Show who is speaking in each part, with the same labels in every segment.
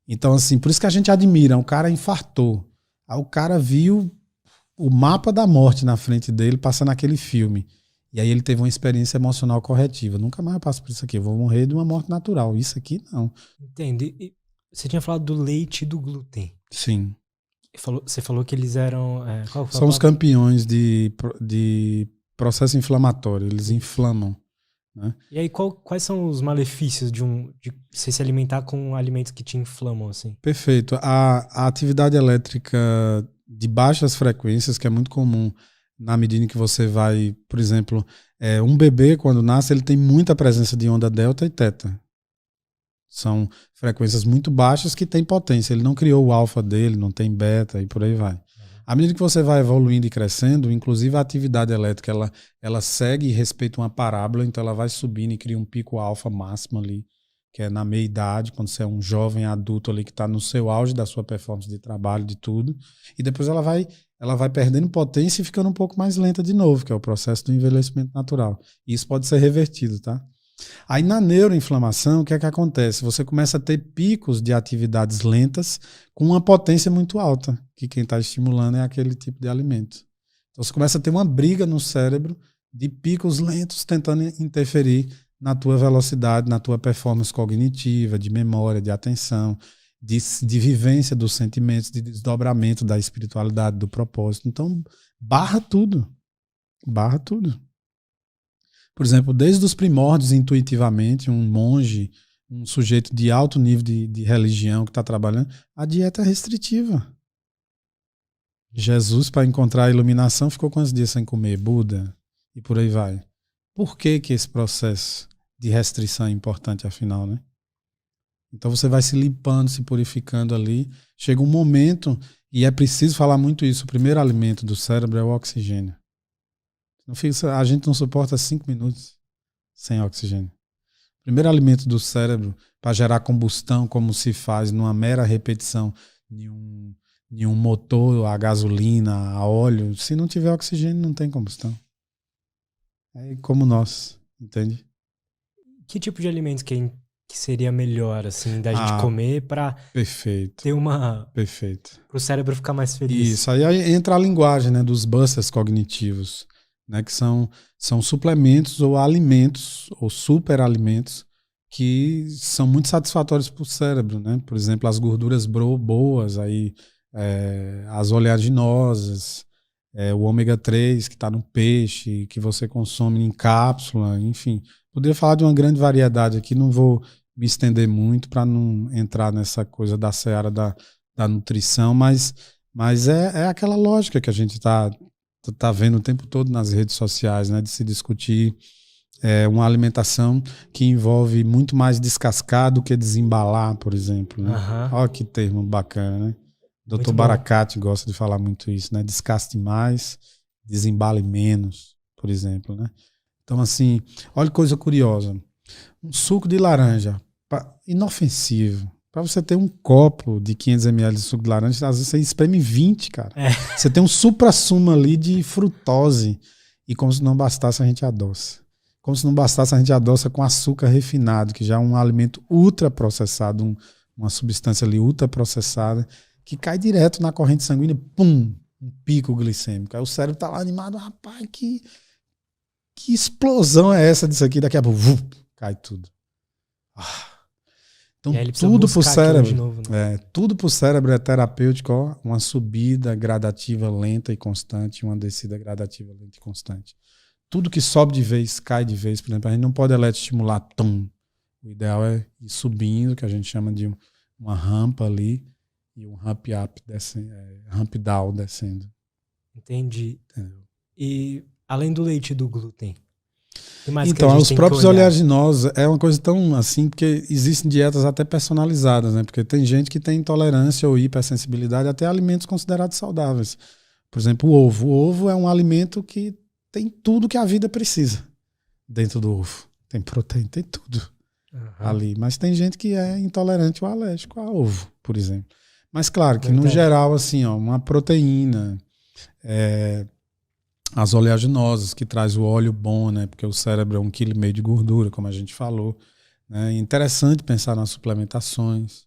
Speaker 1: Então, assim, por isso que a gente admira. O cara infartou. Aí o cara viu o mapa da morte na frente dele, passando aquele filme. E aí ele teve uma experiência emocional corretiva. Nunca mais eu passo por isso aqui. Eu vou morrer de uma morte natural. Isso aqui, não.
Speaker 2: Entendo. E você tinha falado do leite e do glúten.
Speaker 1: Sim.
Speaker 2: Você falou que eles eram... qual foi a
Speaker 1: São os
Speaker 2: palavra?
Speaker 1: campeões de processo inflamatório. Eles inflamam. Né?
Speaker 2: E aí, quais são os malefícios de você se alimentar com alimentos que te inflamam, assim?
Speaker 1: Perfeito. A atividade elétrica de baixas frequências, que é muito comum na medida em que você vai, por exemplo, um bebê, quando nasce, ele tem muita presença de onda delta e teta. São frequências muito baixas que têm potência. Ele não criou o alfa dele, não tem beta e por aí vai. À medida que você vai evoluindo e crescendo, inclusive a atividade elétrica, ela segue e respeita uma parábola, então ela vai subindo e cria um pico alfa máximo ali, que é na meia-idade, quando você é um jovem adulto ali que está no seu auge da sua performance de trabalho, de tudo, e depois ela vai perdendo potência e ficando um pouco mais lenta de novo, que é o processo do envelhecimento natural. E isso pode ser revertido, tá? Aí na neuroinflamação, o que é que acontece? Você começa a ter picos de atividades lentas com uma potência muito alta, que quem está estimulando é aquele tipo de alimento. Então você começa a ter uma briga no cérebro de picos lentos tentando interferir na tua velocidade, na tua performance cognitiva, de memória, de atenção, de vivência dos sentimentos, de desdobramento da espiritualidade, do propósito. Então, barra tudo. Barra tudo. Por exemplo, desde os primórdios, intuitivamente, um monge, um sujeito de alto nível de religião que está trabalhando, a dieta é restritiva. Jesus, para encontrar a iluminação, ficou quantos dias sem comer? Buda, e por aí vai. Por que esse processo de restrição é importante, afinal, né? Então você vai se limpando, se purificando ali. Chega um momento, e é preciso falar muito isso, o primeiro alimento do cérebro é o oxigênio. A gente não suporta 5 minutos sem oxigênio. O primeiro alimento do cérebro para gerar combustão, como se faz numa mera repetição de um motor a gasolina, a óleo, se não tiver oxigênio não tem combustão. É como nós, entende?
Speaker 2: Que tipo de alimentos que seria melhor, assim, da gente comer para ter
Speaker 1: Perfeito.
Speaker 2: para o cérebro ficar mais feliz?
Speaker 1: Isso, aí entra a linguagem, né, dos busters cognitivos, né, que são suplementos ou alimentos ou superalimentos que são muito satisfatórios para o cérebro, né? Por exemplo, as gorduras boas, aí, as oleaginosas, o ômega 3 que está no peixe, que você consome em cápsula, enfim. Poderia falar de uma grande variedade aqui, não vou me estender muito para não entrar nessa coisa da seara da nutrição, mas é aquela lógica que a gente está vendo o tempo todo nas redes sociais, né, de se discutir uma alimentação que envolve muito mais descascar do que desembalar, por exemplo. Né? Olha que termo bacana, né? Dr. Baracate gosta de falar muito isso, né? Descaste mais, desembale menos, por exemplo. Né? Então, assim, olha que coisa curiosa. Um suco de laranja, inofensivo. Para você ter um copo de 500 ml de suco de laranja, às vezes você espreme 20, cara. Você tem um supra-sumo ali de frutose. E como se não bastasse, a gente adoça. Como se não bastasse, a gente adoça com açúcar refinado, que já é um alimento ultraprocessado, uma substância ali ultraprocessada, que cai direto na corrente sanguínea, pum, um pico glicêmico. Aí o cérebro tá lá animado, rapaz, que explosão é essa disso aqui? Daqui a pouco, cai tudo. Então tudo pro cérebro,
Speaker 2: novo, né?
Speaker 1: tudo pro cérebro é terapêutico, ó, uma subida gradativa lenta e constante, uma descida gradativa lenta e constante. Tudo que sobe de vez, cai de vez, por exemplo, a gente não pode eletroestimular tum. O ideal é ir subindo, que a gente chama de uma rampa ali, e um ramp up descendo, ramp down descendo.
Speaker 2: Entendi. Entendeu? E além do leite e do glúten,
Speaker 1: então, os próprios oleaginosos é uma coisa tão assim, porque existem dietas até personalizadas, né? Porque tem gente que tem intolerância ou hipersensibilidade até a alimentos considerados saudáveis. Por exemplo, o ovo. O ovo é um alimento que tem tudo que a vida precisa dentro do ovo. Tem proteína, tem tudo ali. Mas tem gente que é intolerante ou alérgico a ovo, por exemplo. Mas claro que no geral, assim, ó, uma proteína, as oleaginosas, que traz o óleo bom, né? Porque o cérebro é 1,5 kg de gordura, como a gente falou. Né? É interessante pensar nas suplementações.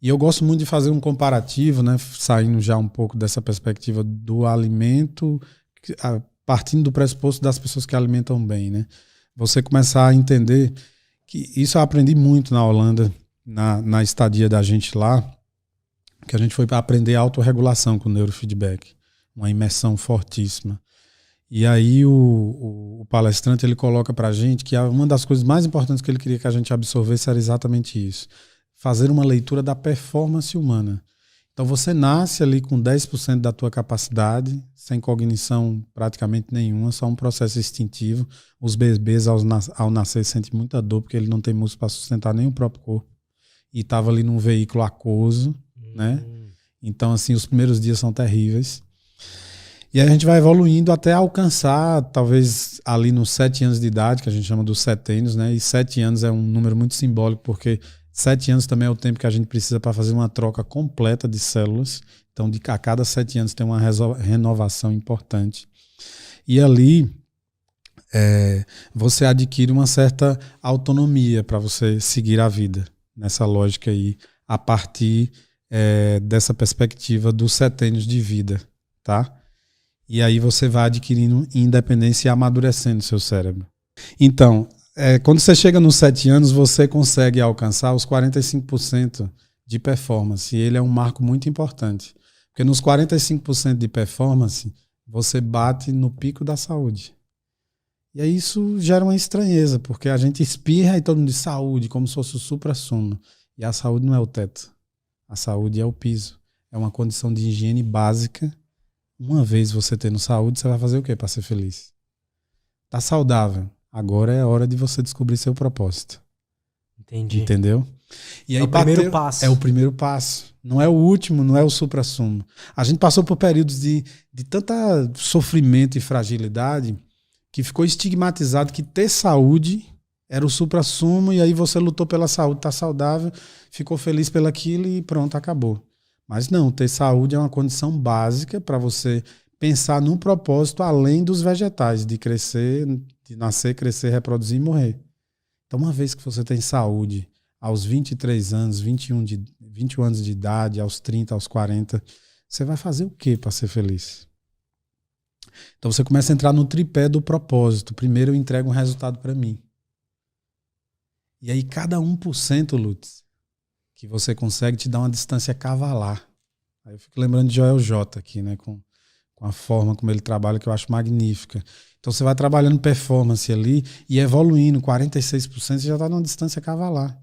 Speaker 1: E eu gosto muito de fazer um comparativo, né, saindo já um pouco dessa perspectiva do alimento, partindo do pressuposto das pessoas que alimentam bem, né? Você começar a entender que isso eu aprendi muito na Holanda, na estadia da gente lá, que a gente foi para aprender autorregulação com neurofeedback, uma imersão fortíssima. E aí o palestrante ele coloca para a gente que uma das coisas mais importantes que ele queria que a gente absorvesse era exatamente isso, fazer uma leitura da performance humana. Então você nasce ali com 10% da tua capacidade, sem cognição praticamente nenhuma, só um processo instintivo. Os bebês ao nascer sentem muita dor porque ele não tem músculo para sustentar nem o próprio corpo. E estava ali num veículo aquoso, né? Então assim, os primeiros dias são terríveis. E aí a gente vai evoluindo até alcançar, talvez ali nos 7 anos de idade, que a gente chama dos setênios, né? E 7 anos é um número muito simbólico, porque 7 anos também é o tempo que a gente precisa para fazer uma troca completa de células. Então, a cada 7 anos tem uma renovação importante. E ali você adquire uma certa autonomia para você seguir a vida, nessa lógica aí, a partir dessa perspectiva dos setênios de vida, tá? E aí você vai adquirindo independência e amadurecendo seu cérebro. Então, quando você chega nos 7 anos, você consegue alcançar os 45% de performance. E ele é um marco muito importante. Porque nos 45% de performance, você bate no pico da saúde. E aí isso gera uma estranheza, porque a gente espirra e todo mundo diz saúde, como se fosse o suprassumo. E a saúde não é o teto. A saúde é o piso. É uma condição de higiene básica. Uma vez você tendo saúde, você vai fazer o quê para ser feliz? Tá saudável. Agora é a hora de você descobrir seu propósito.
Speaker 2: Entendi.
Speaker 1: Entendeu? E aí
Speaker 2: o primeiro passo.
Speaker 1: É o primeiro passo. Não é o último, não é o suprassumo. A gente passou por períodos de tanta sofrimento e fragilidade que ficou estigmatizado que ter saúde era o suprassumo e aí você lutou pela saúde, tá saudável, ficou feliz pelaquilo e pronto, acabou. Mas não, ter saúde é uma condição básica para você pensar num propósito além dos vegetais, de crescer, de nascer, crescer, reproduzir e morrer. Então, uma vez que você tem saúde, aos 23 anos, 21 anos de idade, aos 30, aos 40, você vai fazer o quê para ser feliz? Então, você começa a entrar no tripé do propósito. Primeiro, eu entrego um resultado para mim. E aí, cada 1%, Lutz, que você consegue te dar uma distância cavalar. Aí eu fico lembrando de Joel J aqui, né? Com a forma como ele trabalha, que eu acho magnífica. Então você vai trabalhando performance ali e evoluindo, 46% você já está numa distância cavalar.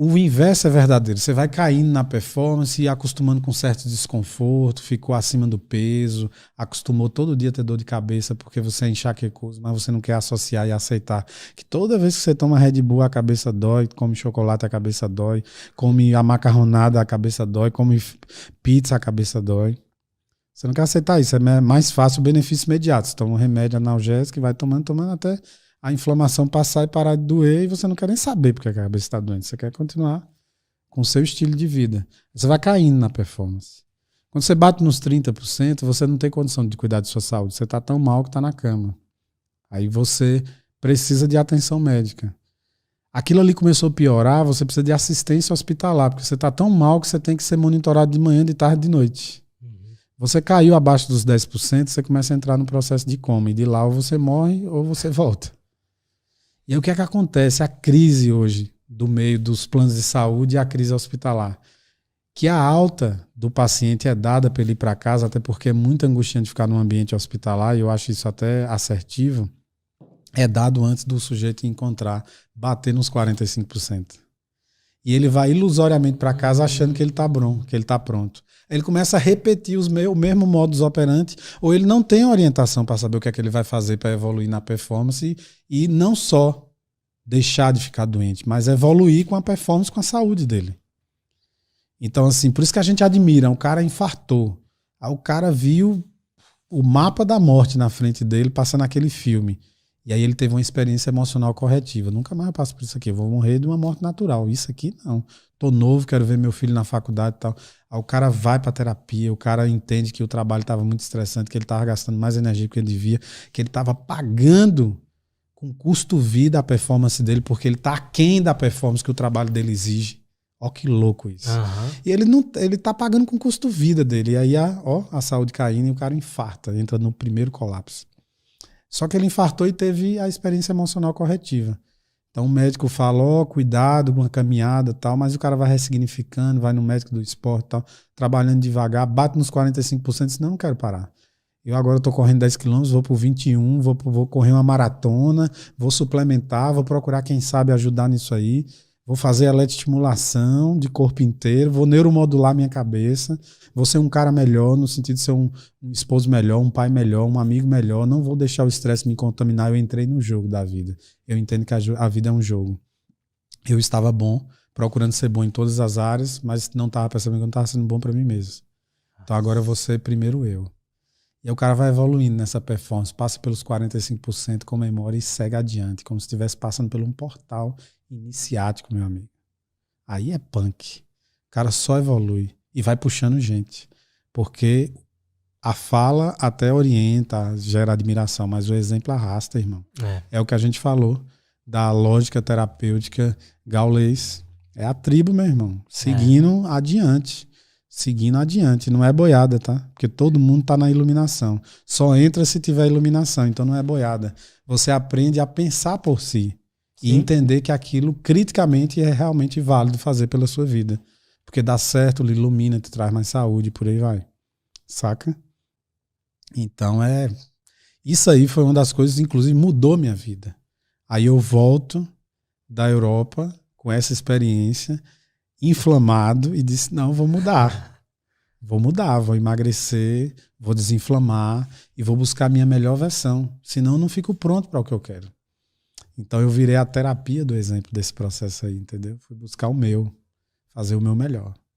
Speaker 1: O inverso é verdadeiro. Você vai caindo na performance e acostumando com certo desconforto, ficou acima do peso, acostumou todo dia a ter dor de cabeça porque você é enxaquecoso, mas você não quer associar e aceitar que toda vez que você toma Red Bull a cabeça dói, come chocolate a cabeça dói, come a macarronada a cabeça dói, come pizza a cabeça dói. Você não quer aceitar isso, é mais fácil o benefício imediato. Você toma um remédio analgésico e vai tomando até a inflamação passar e parar de doer e você não quer nem saber porque a cabeça está doente. Você quer continuar com o seu estilo de vida. Você vai caindo na performance. Quando você bate nos 30%, você não tem condição de cuidar de sua saúde. Você está tão mal que está na cama. Aí você precisa de atenção médica. Aquilo ali começou a piorar, você precisa de assistência hospitalar, porque você está tão mal que você tem que ser monitorado de manhã, de tarde, de noite. Você caiu abaixo dos 10%, você começa a entrar no processo de coma. E de lá ou você morre ou você volta. E aí o que é que acontece? A crise hoje do meio dos planos de saúde e a crise hospitalar. Que a alta do paciente é dada para ele ir para casa, até porque é muito angustiante ficar num ambiente hospitalar, e eu acho isso até assertivo, é dado antes do sujeito encontrar, bater nos 45%. E ele vai ilusoriamente para casa achando que ele está bom, que ele está pronto. Ele começa a repetir o mesmo modus operandi, ou ele não tem orientação para saber o que é que ele vai fazer para evoluir na performance e não só deixar de ficar doente, mas evoluir com a performance, com a saúde dele. Então, assim, por isso que a gente admira. O cara infartou. Aí o cara viu o mapa da morte na frente dele, passando aquele filme. E aí ele teve uma experiência emocional corretiva. Nunca mais eu passo por isso aqui. Eu vou morrer de uma morte natural. Isso aqui não. Tô novo, quero ver meu filho na faculdade e tal. Aí o cara vai pra terapia, o cara entende que o trabalho estava muito estressante, que ele estava gastando mais energia do que ele devia, que ele estava pagando com custo-vida a performance dele, porque ele está aquém da performance que o trabalho dele exige. Ó que louco isso.
Speaker 2: Uhum.
Speaker 1: E ele tá pagando com o custo vida dele. E aí a saúde caindo e o cara infarta, entra no primeiro colapso. Só que ele infartou e teve a experiência emocional corretiva. Então o médico fala, cuidado com a caminhada e tal, mas o cara vai ressignificando, vai no médico do esporte e tal, trabalhando devagar, bate nos 45%, e diz, não quero parar. Eu agora estou correndo 10 quilômetros, vou para o 21, vou correr uma maratona, vou suplementar, vou procurar quem sabe ajudar nisso aí, vou fazer eletroestimulação de corpo inteiro, vou neuromodular minha cabeça, vou ser um cara melhor, no sentido de ser um esposo melhor, um pai melhor, um amigo melhor, não vou deixar o estresse me contaminar. Eu entrei no jogo da vida. Eu entendo que a vida é um jogo. Eu estava bom, procurando ser bom em todas as áreas, mas não estava percebendo que eu não estava sendo bom para mim mesmo. Então agora eu vou ser primeiro eu. E aí o cara vai evoluindo nessa performance, passa pelos 45%, comemora e segue adiante, como se estivesse passando por um portal iniciático, meu amigo. Aí é punk. O cara só evolui e vai puxando gente. Porque a fala até orienta, gera admiração, mas o exemplo arrasta, irmão. É o que a gente falou da lógica terapêutica gaulês. É a tribo, meu irmão, seguindo adiante. Seguindo adiante, não é boiada, tá? Porque todo mundo tá na iluminação. Só entra se tiver iluminação, então não é boiada. Você aprende a pensar por si. Sim. E entender que aquilo criticamente é realmente válido fazer pela sua vida. Porque dá certo, lhe ilumina, te traz mais saúde, por aí vai. Saca? Então isso aí foi uma das coisas, inclusive mudou minha vida. Aí eu volto da Europa com essa experiência, inflamado, e disse, não, vou mudar, vou emagrecer, vou desinflamar e vou buscar a minha melhor versão, senão eu não fico pronto para o que eu quero. Então eu virei a terapia do exemplo desse processo aí, entendeu? Fui buscar o meu, fazer o meu melhor.